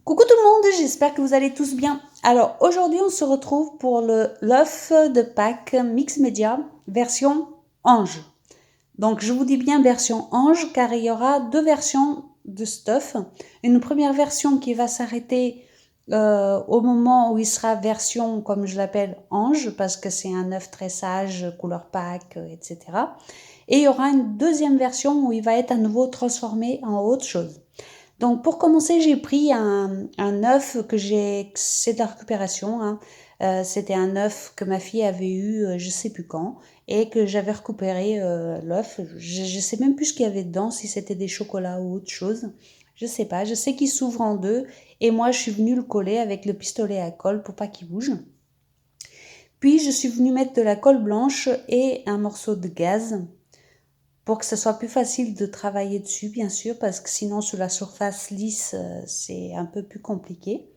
Coucou tout le monde, j'espère que vous allez tous bien. Alors aujourd'hui on se retrouve pour l'œuf de Pâques Mix Media version Ange. Donc je vous dis bien version Ange car il y aura deux versions de stuff. Une première version qui va s'arrêter au moment où il sera version, comme je l'appelle, Ange, parce que c'est un œuf très sage, couleur Pâques, etc. Et il y aura une deuxième version où il va être à nouveau transformé en autre chose. Donc pour commencer, j'ai pris un œuf c'est de la récupération, hein. C'était un œuf que ma fille avait eu, je sais plus quand, et que j'avais récupéré l'œuf. Je sais même plus ce qu'il y avait dedans, si c'était des chocolats ou autre chose. Je sais pas. Je sais qu'il s'ouvre en deux, et moi je suis venue le coller avec le pistolet à colle pour pas qu'il bouge. Puis je suis venue mettre de la colle blanche et un morceau de gaz pour que ce soit plus facile de travailler dessus, bien sûr, parce que sinon sur la surface lisse, c'est un peu plus compliqué.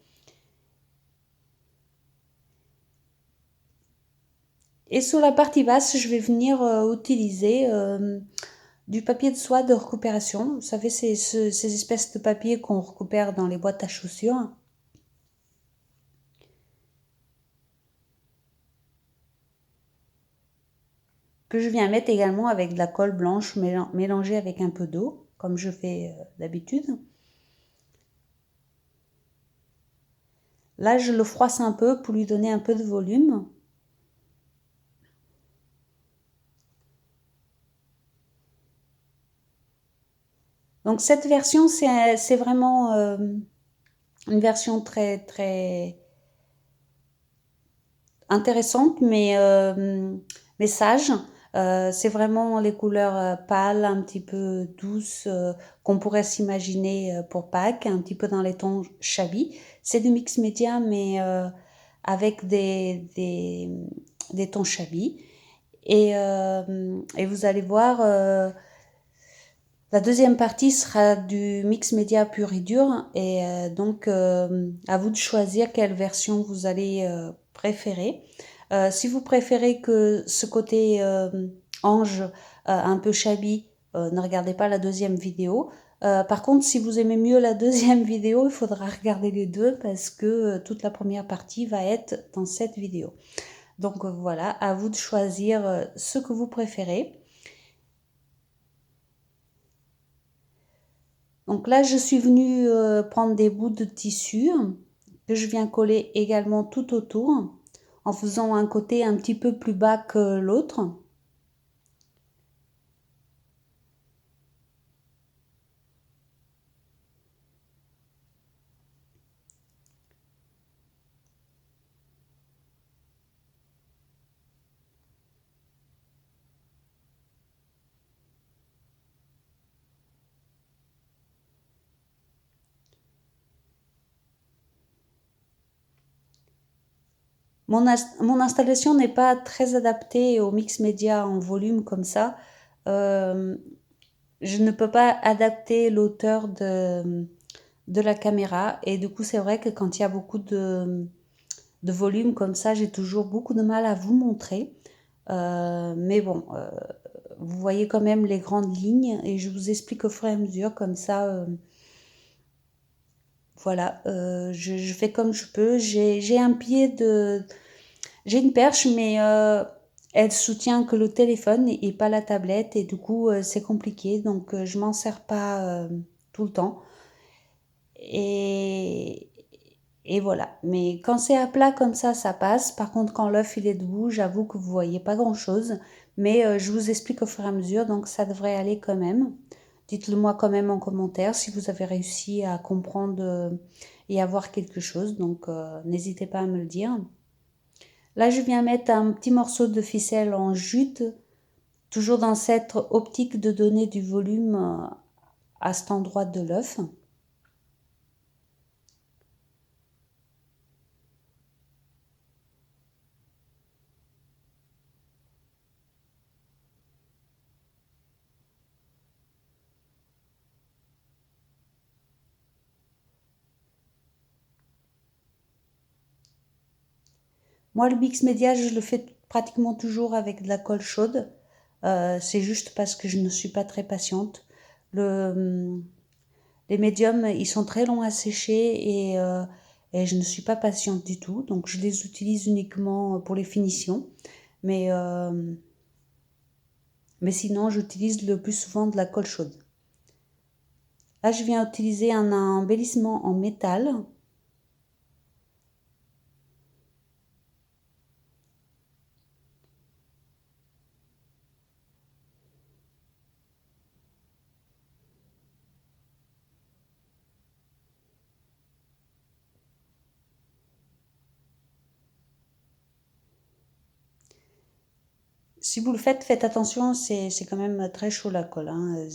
Et sur la partie basse, je vais venir utiliser du papier de soie de récupération. Vous savez, c'est ces espèces de papier qu'on récupère dans les boîtes à chaussures. Que je viens mettre également avec de la colle blanche mélangée avec un peu d'eau, comme je fais d'habitude. Là, je le froisse un peu pour lui donner un peu de volume. Donc cette version, c'est vraiment une version très très intéressante, mais sage. C'est vraiment les couleurs pâles, un petit peu douces, qu'on pourrait s'imaginer pour Pâques, un petit peu dans les tons shabby. C'est du mix média, mais avec des tons shabby. Et vous allez voir, la deuxième partie sera du mix média pur et dur. Et donc, à vous de choisir quelle version vous allez préférer. Si vous préférez que ce côté ange un peu shabby, ne regardez pas la deuxième vidéo. Par contre, si vous aimez mieux la deuxième vidéo, il faudra regarder les deux parce que toute la première partie va être dans cette vidéo. Donc voilà, à vous de choisir ce que vous préférez. Donc là, je suis venue prendre des bouts de tissu que je viens coller également tout autour en faisant un côté un petit peu plus bas que l'autre. Mon installation n'est pas très adaptée au mix média en volume comme ça. Euh, je ne peux pas adapter l'auteur de la caméra et du coup c'est vrai que quand il y a beaucoup de volume comme ça, j'ai toujours beaucoup de mal à vous montrer. Mais bon, vous voyez quand même les grandes lignes et je vous explique au fur et à mesure comme ça. Voilà, je fais comme je peux. J'ai un pied de... J'ai une perche, mais elle soutient que le téléphone et pas la tablette et du coup c'est compliqué. Donc je m'en sers pas tout le temps. Et, et voilà. Mais quand c'est à plat comme ça passe. Par contre, quand l'œuf il est debout, j'avoue que vous voyez pas grand-chose. Mais je vous explique au fur et à mesure, donc ça devrait aller quand même. Dites-le moi quand même en commentaire si vous avez réussi à comprendre et à voir quelque chose. Donc n'hésitez pas à me le dire. Là, je viens mettre un petit morceau de ficelle en jute, toujours dans cette optique de donner du volume à cet endroit de l'œuf. Moi, le mix média, je le fais pratiquement toujours avec de la colle chaude. C'est juste parce que je ne suis pas très patiente. Le, Les médiums, ils sont très longs à sécher et je ne suis pas patiente du tout. Donc je les utilise uniquement pour les finitions. Mais, euh, mais sinon, j'utilise le plus souvent de la colle chaude. Là, je viens utiliser un embellissement en métal. Si vous le faites, faites attention, c'est quand même très chaud la colle, hein.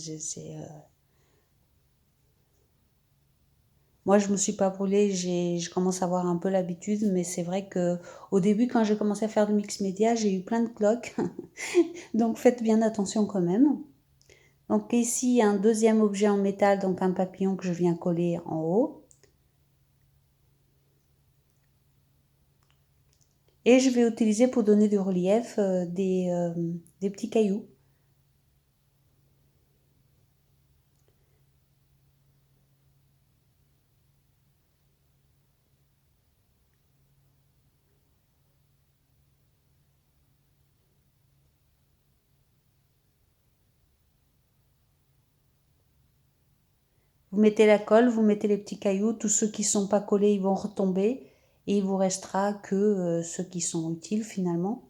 Moi, je me suis pas brûlée, je commence à avoir un peu l'habitude, mais c'est vrai que au début, quand j'ai commencé à faire du mix média, j'ai eu plein de cloques. Donc faites bien attention quand même. Donc ici, un deuxième objet en métal, donc un papillon que je viens coller en haut. Et je vais utiliser pour donner du relief des petits cailloux. Vous mettez la colle, vous mettez les petits cailloux, tous ceux qui ne sont pas collés, ils vont retomber et il vous restera que ceux qui sont utiles finalement.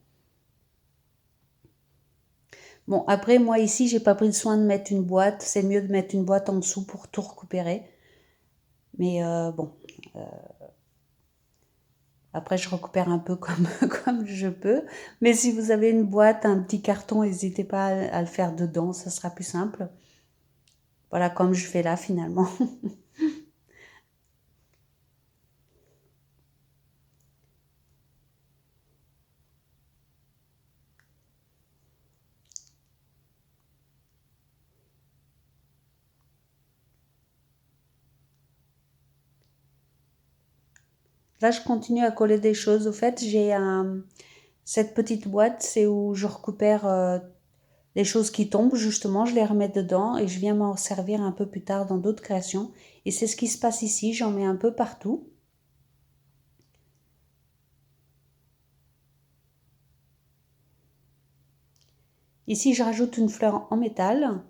Bon, après, moi ici, j'ai pas pris le soin de mettre une boîte. C'est mieux de mettre une boîte en dessous pour tout récupérer. Mais bon, après, je récupère un peu comme, comme je peux. Mais si vous avez une boîte, un petit carton, n'hésitez pas à le faire dedans, ça sera plus simple. Voilà, comme je fais là finalement. Là, je continue à coller des choses. Au fait, cette petite boîte, c'est où je récupère les choses qui tombent, justement, je les remets dedans et je viens m'en servir un peu plus tard dans d'autres créations. Et c'est ce qui se passe ici, j'en mets un peu partout. Ici, je rajoute une fleur en métal.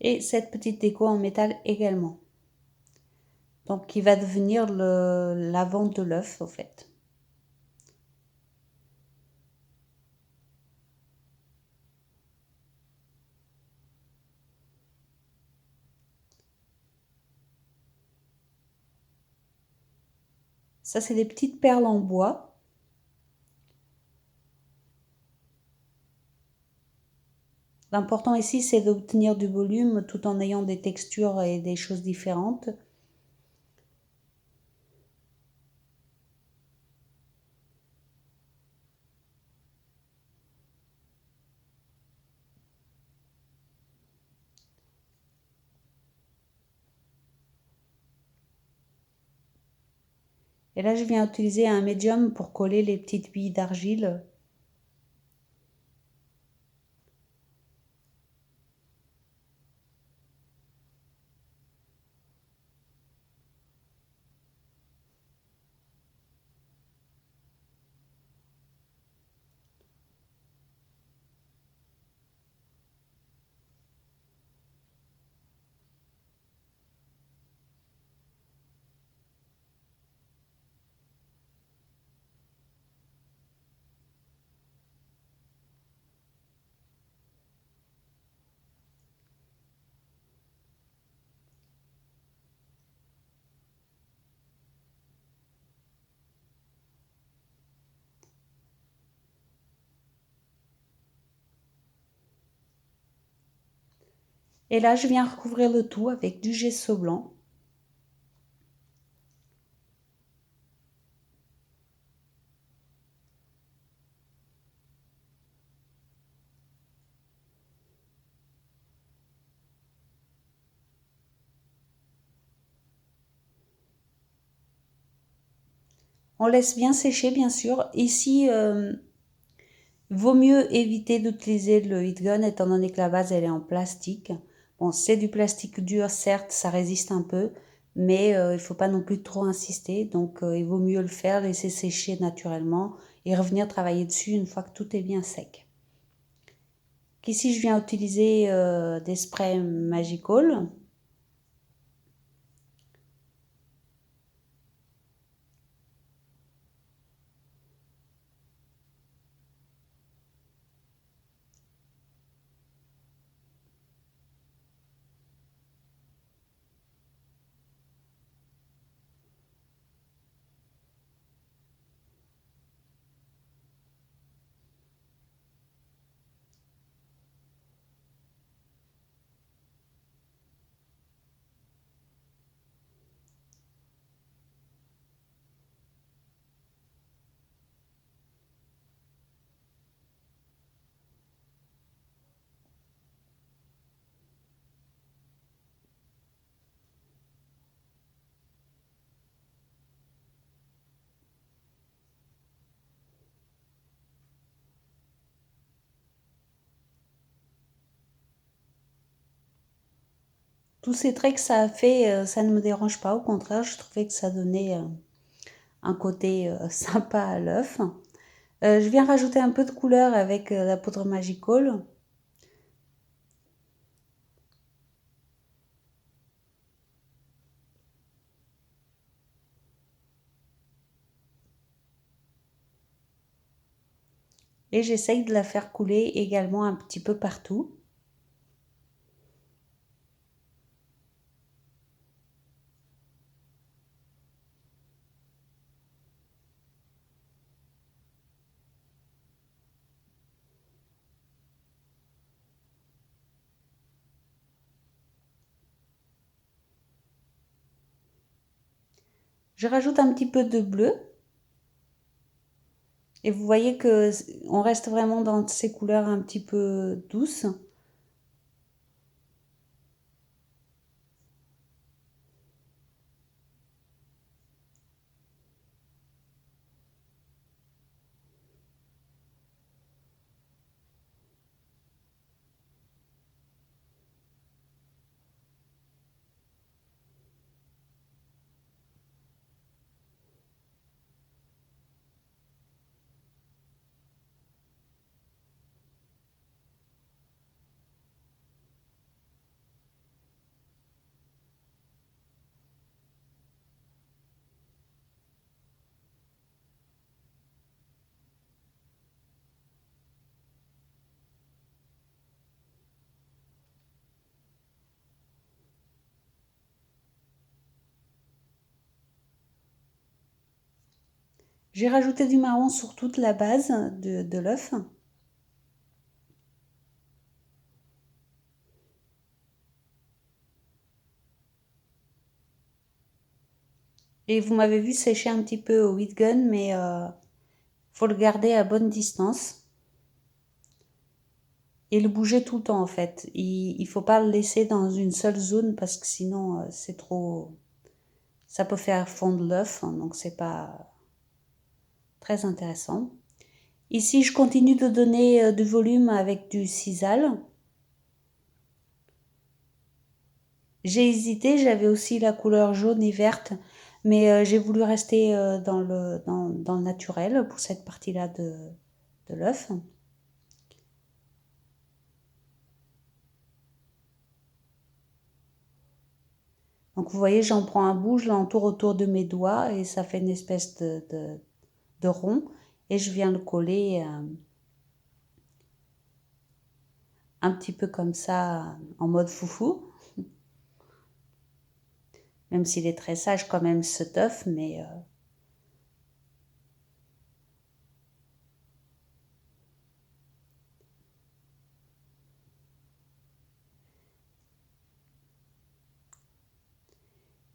Et cette petite déco en métal également. Donc, qui va devenir l'avant de l'œuf, au fait. Ça, c'est des petites perles en bois. L'important ici, c'est d'obtenir du volume tout en ayant des textures et des choses différentes. Et là, je viens utiliser un médium pour coller les petites billes d'argile. Et là, je viens recouvrir le tout avec du gesso blanc. On laisse bien sécher, bien sûr. Ici, vaut mieux éviter d'utiliser le heat gun étant donné que la base elle est en plastique. Bon, c'est du plastique dur, certes, ça résiste un peu, mais il faut pas non plus trop insister. Donc, il vaut mieux le faire, laisser sécher naturellement et revenir travailler dessus une fois que tout est bien sec. Ici, je viens utiliser des sprays Magical. Tous ces traits que ça a fait, ça ne me dérange pas. Au contraire, je trouvais que ça donnait un côté sympa à l'œuf. Je viens rajouter un peu de couleur avec la poudre Magical. Et j'essaye de la faire couler également un petit peu partout. Je rajoute un petit peu de bleu. Et vous voyez que on reste vraiment dans ces couleurs un petit peu douces. J'ai rajouté du marron sur toute la base de l'œuf. Et vous m'avez vu sécher un petit peu au heat gun, mais faut le garder à bonne distance et le bouger tout le temps en fait. Il faut pas le laisser dans une seule zone parce que sinon c'est trop, ça peut faire fondre l'œuf, hein, donc c'est pas très intéressant. Ici, je continue de donner du volume avec du sisal. J'ai hésité, j'avais aussi la couleur jaune et verte, mais j'ai voulu rester dans le naturel pour cette partie-là de l'œuf. Donc vous voyez, j'en prends un bout, je l'entoure autour de mes doigts et ça fait une espèce de rond. Et je viens le coller un petit peu comme ça en mode foufou. Même s'il est très sage quand même cet œuf, mais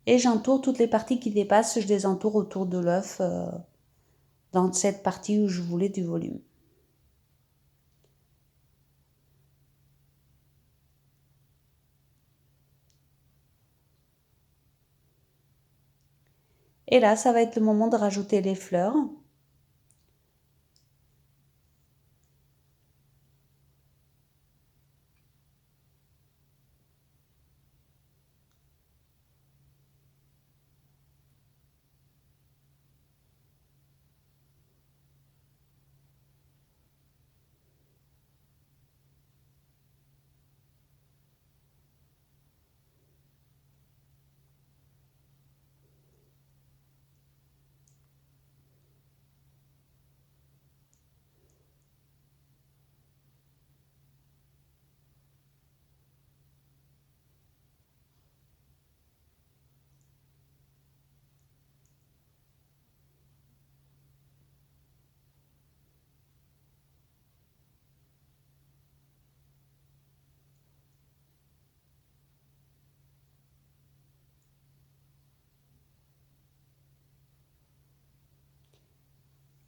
et j'entoure toutes les parties qui dépassent, je les entoure autour de l'œuf dans cette partie où je voulais du volume. Et là, ça va être le moment de rajouter les fleurs.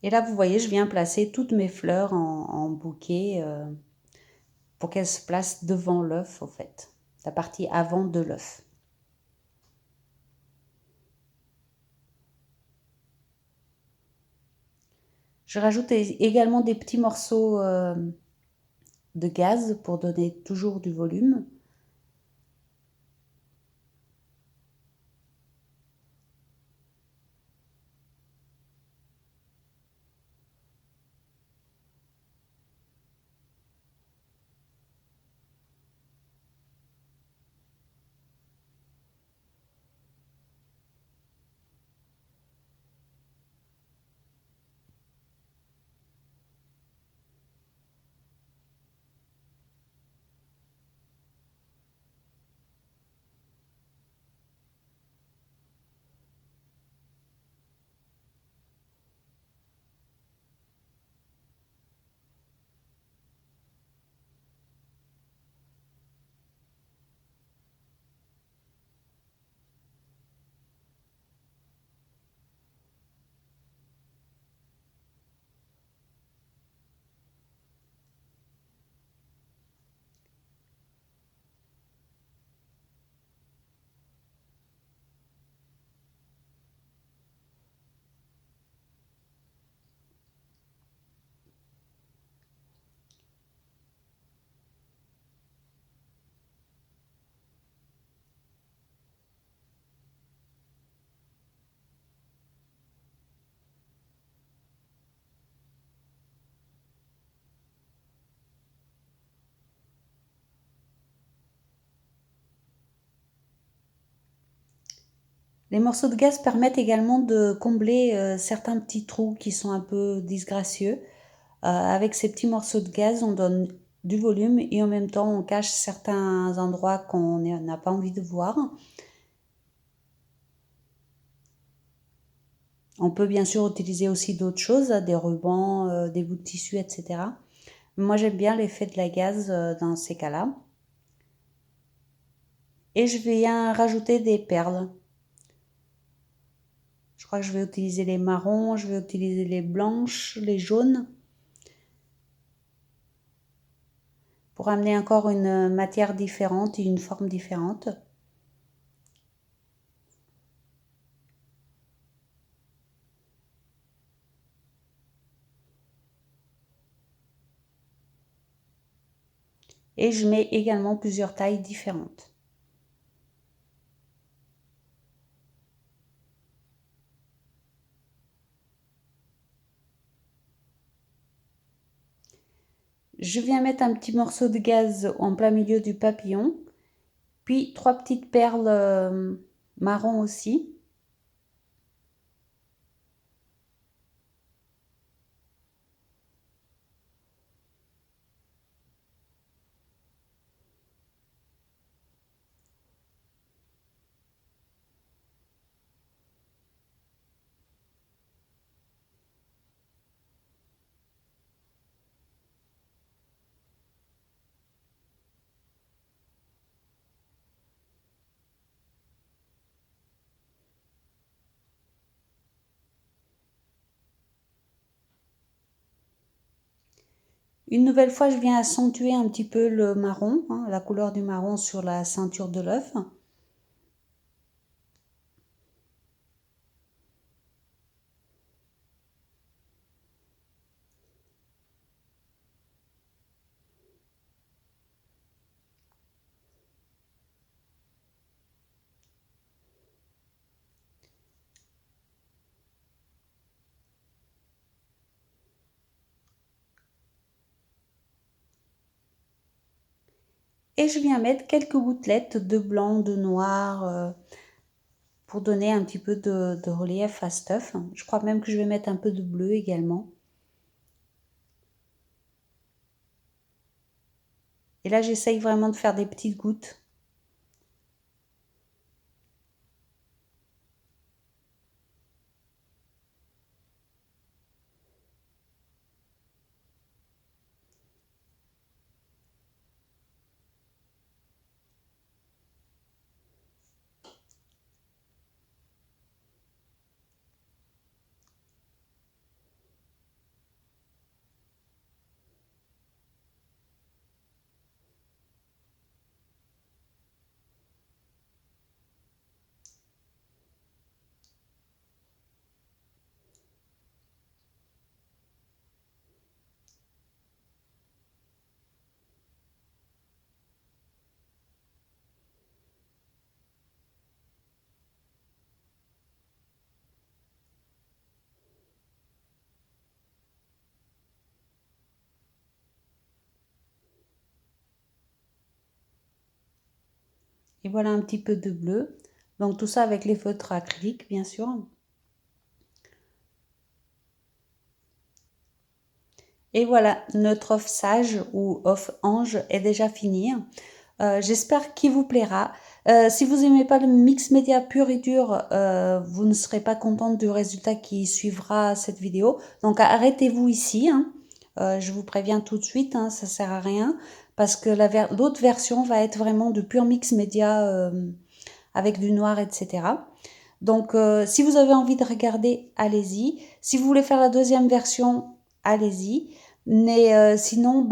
Et là, vous voyez, je viens placer toutes mes fleurs en bouquet pour qu'elles se placent devant l'œuf, au fait, la partie avant de l'œuf. Je rajoute également des petits morceaux de gaz pour donner toujours du volume. Les morceaux de gaz permettent également de combler certains petits trous qui sont un peu disgracieux. Avec ces petits morceaux de gaz, on donne du volume et en même temps on cache certains endroits qu'on n'a pas envie de voir. On peut bien sûr utiliser aussi d'autres choses, des rubans, des bouts de tissu, etc. Moi j'aime bien l'effet de la gaz dans ces cas-là. Et je viens rajouter des perles. Je crois que je vais utiliser les marrons, je vais utiliser les blanches, les jaunes, pour amener encore une matière différente et une forme différente. Et je mets également plusieurs tailles différentes. Je viens mettre un petit morceau de gaz en plein milieu du papillon, puis 3 petites perles marron aussi. Une nouvelle fois, je viens accentuer un petit peu le marron, la couleur du marron sur la ceinture de l'œuf. Et je viens mettre quelques gouttelettes de blanc, de noir, pour donner un petit peu de relief à stuff. Je crois même que je vais mettre un peu de bleu également. Et là, j'essaye vraiment de faire des petites gouttes. Et voilà un petit peu de bleu. Donc tout ça avec les feutres acryliques, bien sûr. Et voilà, notre off sage ou off ange est déjà fini. J'espère qu'il vous plaira. Si vous n'aimez pas le mix média pur et dur, vous ne serez pas contente du résultat qui suivra cette vidéo. Donc arrêtez-vous ici. Hein. Je vous préviens tout de suite, hein, ça ne sert à rien. Parce que l'autre version va être vraiment de pur mix média avec du noir, etc. Donc si vous avez envie de regarder, allez-y. Si vous voulez faire la deuxième version, allez-y. Mais sinon,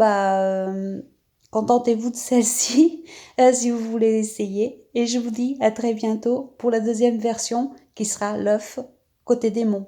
contentez-vous de celle-ci si vous voulez essayer. Et je vous dis à très bientôt pour la deuxième version qui sera l'œuf côté démon.